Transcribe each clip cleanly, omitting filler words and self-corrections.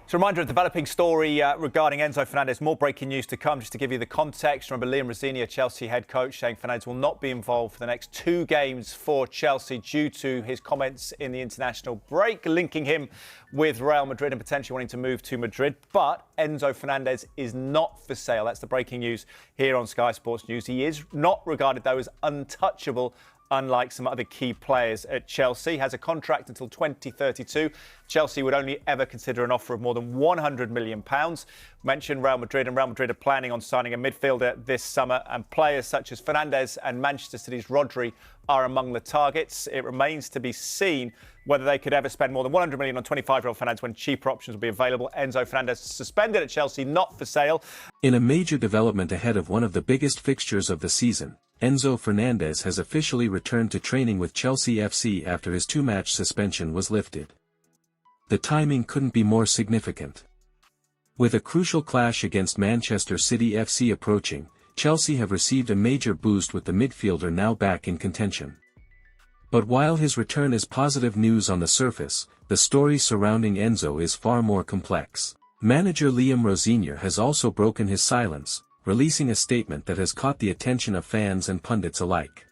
So a reminder, a developing story regarding Enzo Fernández. More breaking news to come. Just to give you the context, remember Rosenior, Chelsea head coach, saying Fernández will not be involved for the next 2 games for Chelsea due to his comments in the international break, linking him with Real Madrid and potentially wanting to move to Madrid. But Enzo Fernández is not for sale. That's the breaking news here on Sky Sports News. He is not regarded, though, as untouchable, unlike some other key players at Chelsea. Has a contract until 2032. Chelsea would only ever consider an offer of more than £100 million. Mentioned Real Madrid, and Real Madrid are planning on signing a midfielder this summer, and players such as Fernández and Manchester City's Rodri are among the targets. It remains to be seen whether they could ever spend more than £100 million on 25-year-old Fernández when cheaper options will be available. Enzo Fernández suspended at Chelsea, not for sale. In a major development ahead of one of the biggest fixtures of the season, Enzo Fernández has officially returned to training with Chelsea FC after his 2-match suspension was lifted. The timing couldn't be more significant. With a crucial clash against Manchester City FC approaching, Chelsea have received a major boost with the midfielder now back in contention. But while his return is positive news on the surface, the story surrounding Enzo is far more complex. Manager Rosenior has also broken his silence, releasing a statement that has caught the attention of fans and pundits alike.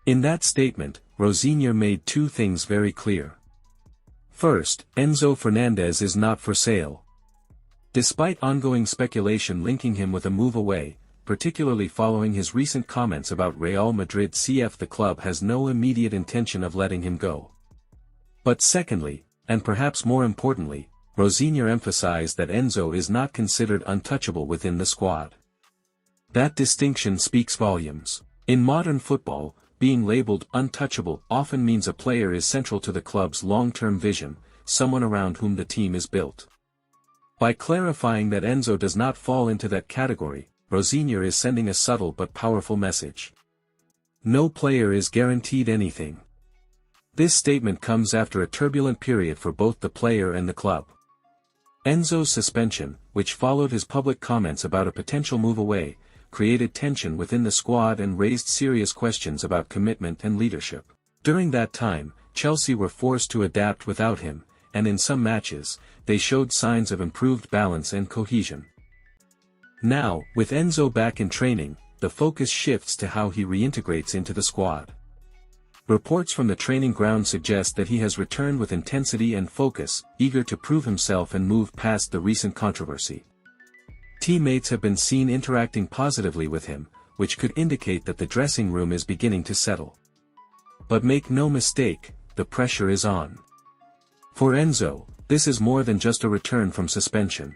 In that statement, Rosenior made 2 things very clear. First, Enzo Fernández is not for sale. Despite ongoing speculation linking him with a move away, particularly following his recent comments about Real Madrid CF, the club has no immediate intention of letting him go. But secondly, and perhaps more importantly, Rosenior emphasized that Enzo is not considered untouchable within the squad. That distinction speaks volumes. In modern football, being labeled untouchable often means a player is central to the club's long-term vision, someone around whom the team is built. By clarifying that Enzo does not fall into that category, Rosenior is sending a subtle but powerful message. No player is guaranteed anything. This statement comes after a turbulent period for both the player and the club. Enzo's suspension, which followed his public comments about a potential move away, created tension within the squad and raised serious questions about commitment and leadership. During that time, Chelsea were forced to adapt without him, and in some matches, they showed signs of improved balance and cohesion. Now, with Enzo back in training, the focus shifts to how he reintegrates into the squad. Reports from the training ground suggest that he has returned with intensity and focus, eager to prove himself and move past the recent controversy. Teammates have been seen interacting positively with him, which could indicate that the dressing room is beginning to settle. But make no mistake, the pressure is on. For Enzo, this is more than just a return from suspension.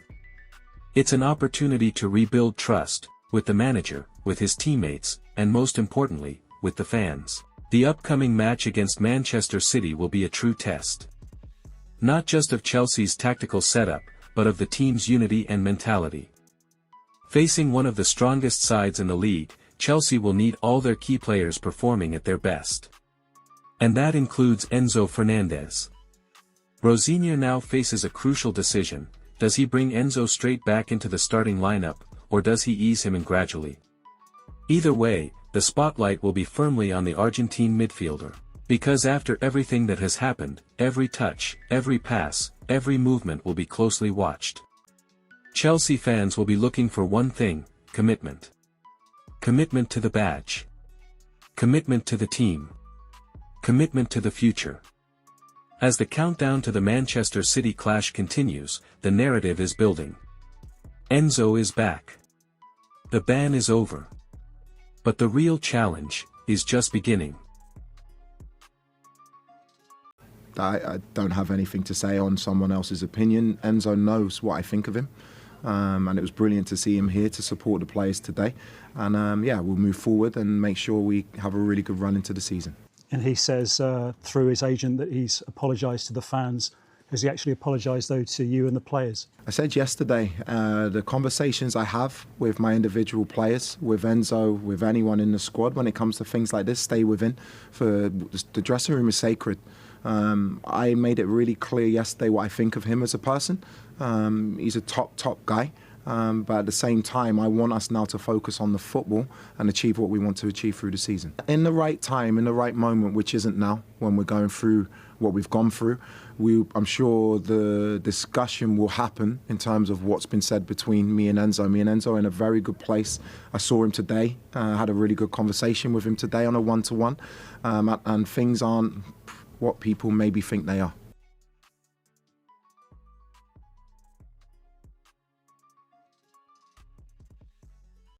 It's an opportunity to rebuild trust, with the manager, with his teammates, and most importantly, with the fans. The upcoming match against Manchester City will be a true test. Not just of Chelsea's tactical setup, but of the team's unity and mentality. Facing one of the strongest sides in the league, Chelsea will need all their key players performing at their best. And that includes Enzo Fernández. Rosenior now faces a crucial decision: does he bring Enzo straight back into the starting lineup, or does he ease him in gradually? Either way, the spotlight will be firmly on the Argentine midfielder. Because after everything that has happened, every touch, every pass, every movement will be closely watched. Chelsea fans will be looking for one thing: commitment. Commitment to the badge. Commitment to the team. Commitment to the future. As the countdown to the Manchester City clash continues, the narrative is building. Enzo is back. The ban is over. But the real challenge is just beginning. I don't have anything to say on someone else's opinion. Enzo knows what I think of him. And it was brilliant to see him here to support the players today. And yeah, we'll move forward and make sure we have a really good run into the season. And he says through his agent that he's apologised to the fans. Has he actually apologised, though, to you and the players? I said yesterday, the conversations I have with my individual players, with Enzo, with anyone in the squad, when it comes to things like this, stay within. For the dressing room is sacred. I made it really clear yesterday what I think of him as a person. He's a top guy. But at the same time, I want us now to focus on the football and achieve what we want to achieve through the season. In the right time, in the right moment, which isn't now, when we're going through what we've gone through, I'm sure the discussion will happen in terms of what's been said between me and Enzo. Me and Enzo are in a very good place. I saw him today, had a really good conversation with him today on a one-to-one, and things aren't what people maybe think they are.